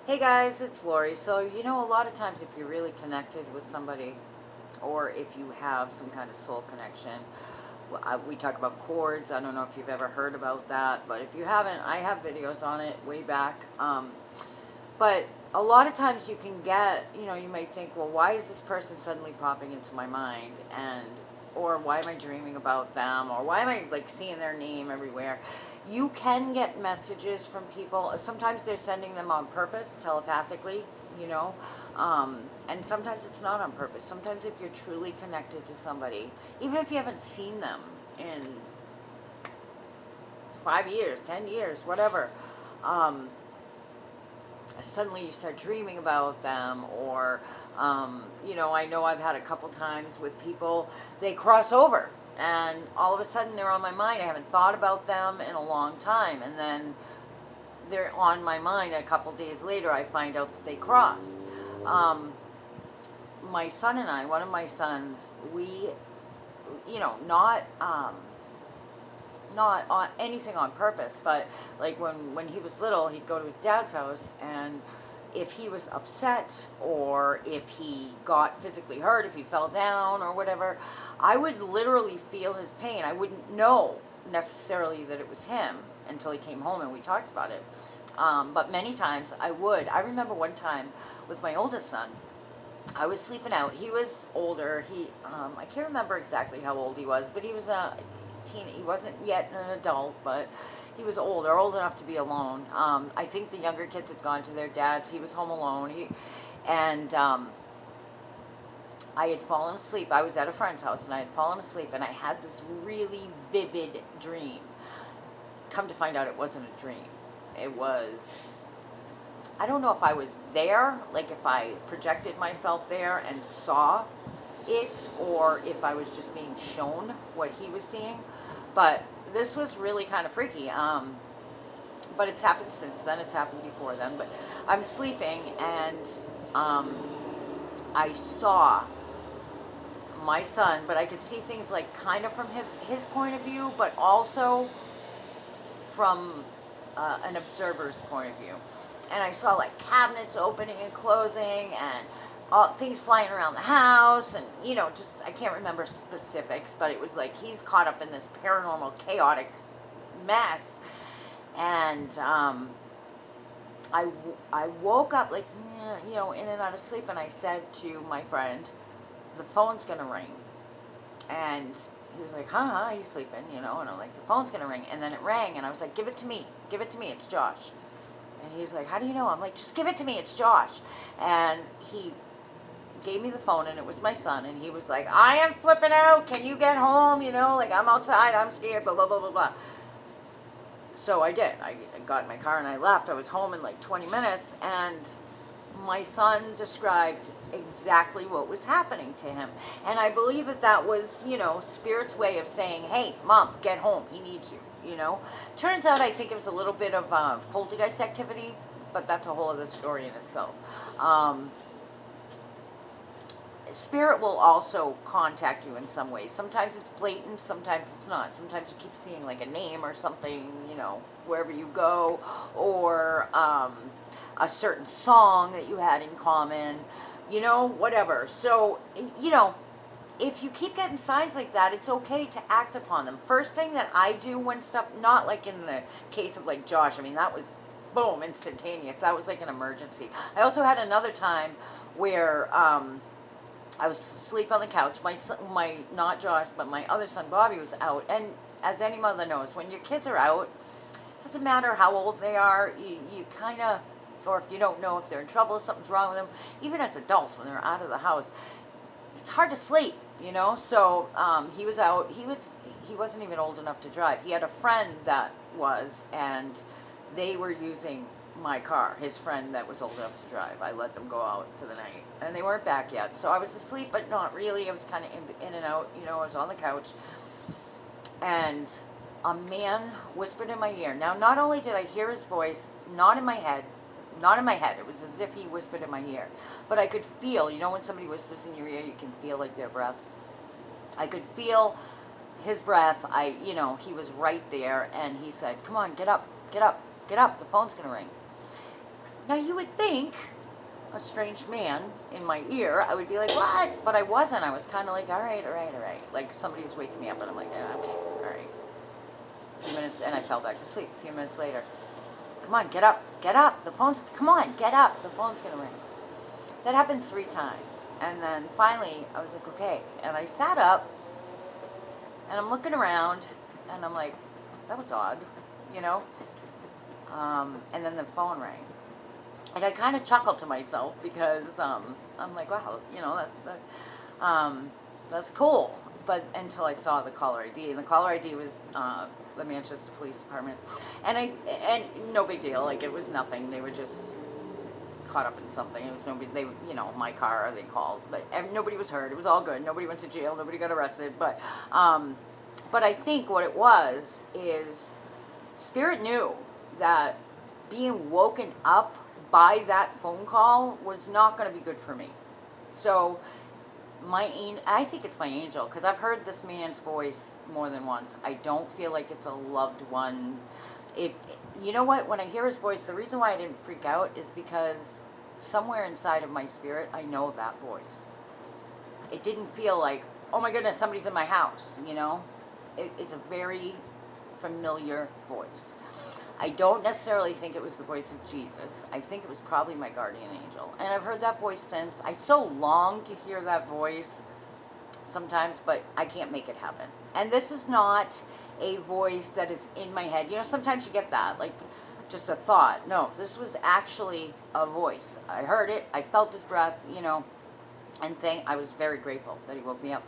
Hey guys, it's Lori. So, a lot of times if you're really connected with somebody, or if you have some kind of soul connection, we talk about chords. I don't know if you've ever heard about that, but if you haven't, I have videos on it way back. But a lot of times you can get, you might think, well, why is this person suddenly popping into my mind? Or why am I dreaming about them? Or why am I like seeing their name everywhere? You can get messages from people. Sometimes they're sending them on purpose, telepathically, you know. And sometimes it's not on purpose. Sometimes if you're truly connected to somebody, even if you haven't seen them in 5 years, 10 years, whatever, suddenly you start dreaming about them, or I know I've had a couple times with people, they cross over and all of a sudden they're on my mind. I haven't thought about them in a long time, and then they're on my mind. A couple days later I find out that they crossed. My son and I, one of my sons, we, not on anything on purpose, but like when he was little, he'd go to his dad's house, and if he was upset or if he got physically hurt, if he fell down or whatever, I would literally feel his pain. I wouldn't know necessarily that it was him until he came home and we talked about it. But many times I would. I remember one time with my oldest son, I was sleeping out. He was older. I can't remember exactly how old he was, but he was a teen. He wasn't yet an adult, but he was older, old enough to be alone. I think the younger kids had gone to their dads. He was home alone. And I had fallen asleep. I was at a friend's house, and I had fallen asleep, and I had this really vivid dream. Come to find out, it wasn't a dream. It was, I don't know if I was there, like if I projected myself there and saw it, or if I was just being shown what he was seeing. But this was really kind of freaky. But it's happened since then. It's happened before then. But I'm sleeping, and I saw my son, but I could see things like kind of from his point of view, but also from an observer's point of view. And I saw like cabinets opening and closing, and things flying around the house, and just, I can't remember specifics, but it was like he's caught up in this paranormal chaotic mess. And I woke up like, in and out of sleep, and I said to my friend, the phone's gonna ring. And he was like, huh, he's sleeping, and I'm like, the phone's gonna ring. And then it rang, and I was like, give it to me, it's Josh. And he's like, how do you know? I'm like, just give it to me, it's Josh. And he gave me the phone, and it was my son, and he was like, I am flipping out, can you get home, like, I'm outside, I'm scared, blah, blah, blah, blah, blah. So I did. I got in my car and I left. I was home in like 20 minutes, and my son described exactly what was happening to him. And I believe that was, Spirit's way of saying, hey, Mom, get home, he needs you. Turns out I think it was a little bit of poltergeist activity, but that's a whole other story in itself. Spirit will also contact you in some ways. Sometimes it's blatant, sometimes it's not. Sometimes you keep seeing like a name or something, wherever you go, or a certain song that you had in common, whatever. So, if you keep getting signs like that, it's okay to act upon them. First thing that I do when stuff, not like in the case of like Josh, I mean, that was boom, instantaneous. That was like an emergency. I also had another time where I was asleep on the couch. My not Josh, but my other son Bobby was out. And as any mother knows, when your kids are out, it doesn't matter how old they are, you kind of, or if you don't know if they're in trouble, if something's wrong with them, even as adults when they're out of the house, it's hard to sleep, So he was out. He wasn't even old enough to drive. He had a friend that was, and they were using my car, his friend that was old enough to drive. I let them go out for the night, and they weren't back yet. So I was asleep, but not really. I was kind of in and out, I was on the couch, and a man whispered in my ear. Now, not only did I hear his voice, not in my head, it was as if he whispered in my ear, but I could feel, when somebody whispers in your ear, you can feel like their breath. I could feel his breath. He was right there, and he said, come on, get up, the phone's gonna ring. Now you would think a strange man in my ear, I would be like, what? But I wasn't. I was kind of like, all right, all right, all right. Like somebody's waking me up, and I'm like, yeah, okay, all right. A few minutes, and I fell back to sleep. A few minutes later, come on, get up, get up. The phone's, come on, get up. The phone's gonna ring. That happened 3 times, and then finally, I was like, okay. And I sat up, and I'm looking around, and I'm like, that was odd, you know. And then the phone rang. And I kind of chuckled to myself because I'm like, wow, you know, that's cool. But until I saw the caller ID, and the caller ID was the Manchester Police Department, and no big deal, like it was nothing. They were just caught up in something. It was nobody. They, you know, my car they called, but nobody was hurt. It was all good. Nobody went to jail. Nobody got arrested. But I think what it was is Spirit knew that being woken up by that phone call was not going to be good for me. So I think it's my angel, because I've heard this man's voice more than once. I don't feel like it's a loved one. You know what? When I hear his voice, the reason why I didn't freak out is because somewhere inside of my spirit, I know that voice. It didn't feel like, oh my goodness, somebody's in my house, you know? It's a very familiar voice. I don't necessarily think it was the voice of Jesus. I think it was probably my guardian angel. And I've heard that voice since. I so long to hear that voice sometimes, but I can't make it happen. And this is not a voice that is in my head. You know, sometimes you get that, like just a thought. No, this was actually a voice. I heard it. I felt his breath, you know, and I was very grateful that he woke me up.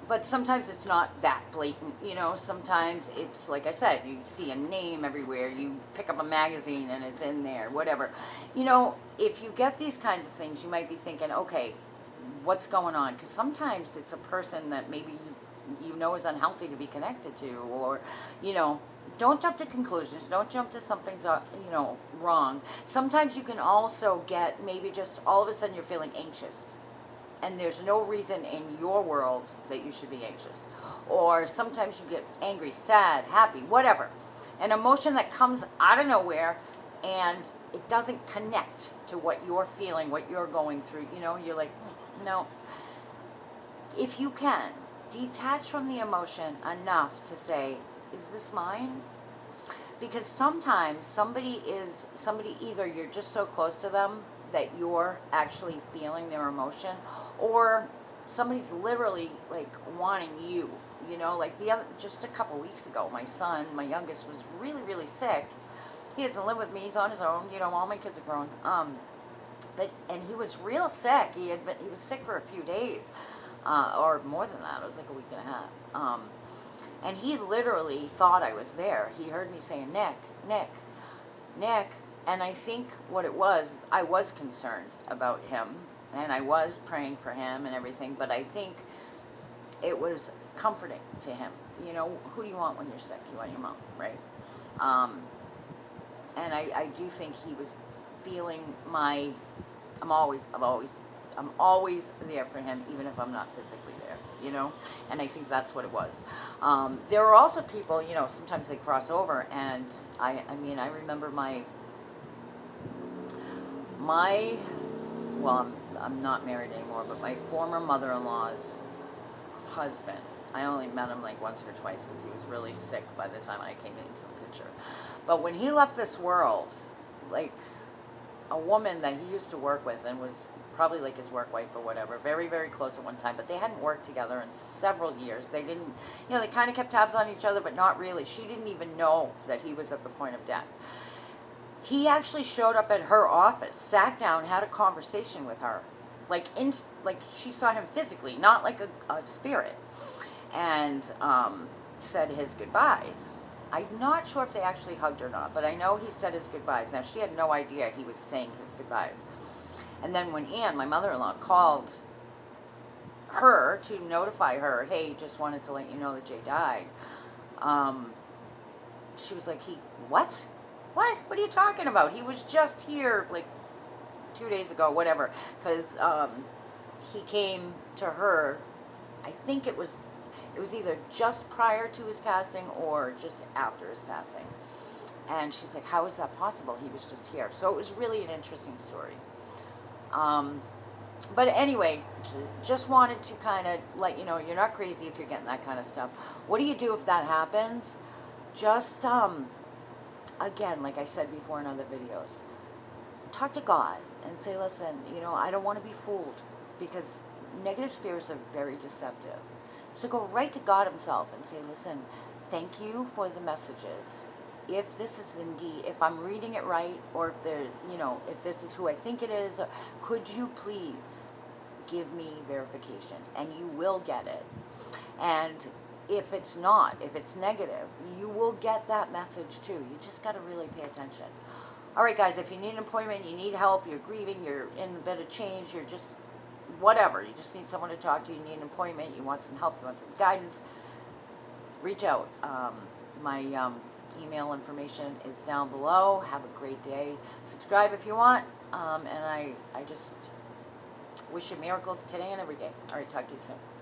But sometimes it's not that blatant, you know. Sometimes it's, like I said, you see a name everywhere. You pick up a magazine and it's in there, whatever. You know, if you get these kinds of things, you might be thinking, okay, what's going on? Because sometimes it's a person that maybe you know is unhealthy to be connected to, or, you know, don't jump to conclusions. Don't jump to something's, you know, wrong. Sometimes you can also get maybe just all of a sudden you're feeling anxious. And there's no reason in your world that you should be anxious. Or sometimes you get angry, sad, happy, whatever. An emotion that comes out of nowhere and it doesn't connect to what you're feeling, what you're going through. You know, you're like, no. If you can, detach from the emotion enough to say, is this mine? Because sometimes somebody either you're just so close to them that you're actually feeling their emotion, or somebody's literally like wanting you, you know, like just a couple weeks ago, my son, my youngest, was really, really sick. He doesn't live with me, he's on his own, you know, all my kids are grown. And he was real sick. He was sick for a few days, or more than that. It was like a week and a half. And he literally thought I was there. He heard me saying, Nick, Nick, Nick. And I think what it was, I was concerned about him, and I was praying for him and everything, but I think it was comforting to him. You know, who do you want when you're sick? You want your mom, right? And I do think he was feeling I'm always there for him, even if I'm not physically there, you know? And I think that's what it was. There are also people, you know, sometimes they cross over, and I mean, I remember well, I'm not married anymore, but my former mother-in-law's husband, I only met him like once or twice because he was really sick by the time I came into the picture. But when he left this world, like a woman that he used to work with and was probably like his work wife or whatever, very, very close at one time, but they hadn't worked together in several years. They didn't, you know, they kind of kept tabs on each other, but not really. She didn't even know that he was at the point of death. He actually showed up at her office, sat down, had a conversation with her, like she saw him physically, not like a spirit, and said his goodbyes. I'm not sure if they actually hugged or not, but I know he said his goodbyes. Now, she had no idea he was saying his goodbyes. And then when Ann, my mother-in-law, called her to notify her, hey, just wanted to let you know that Jay died, she was like, what? What? What are you talking about? He was just here like 2 days ago, whatever. Because he came to her, I think it was either just prior to his passing or just after his passing. And she's like, how is that possible? He was just here. So it was really an interesting story. But anyway, just wanted to kind of let you know, you're not crazy if you're getting that kind of stuff. What do you do if that happens? Just, again, like I said before in other videos, talk to God and say, listen, I don't want to be fooled, because negative spirits are very deceptive. So go right to God himself and say, listen, thank you for the messages. If this is indeed, if I'm reading it right, or if there, if this is who I think it is, could you please give me verification? And you will get it. And if it's not, if it's negative, you will get that message too. You just got to really pay attention. All right, guys, if you need an appointment, you need help, you're grieving, you're in a bit of change, you're just whatever, you just need someone to talk to, you need an appointment, you want some help, you want some guidance, reach out. My email information is down below. Have a great day. Subscribe if you want. And I just wish you miracles today and every day. All right, talk to you soon.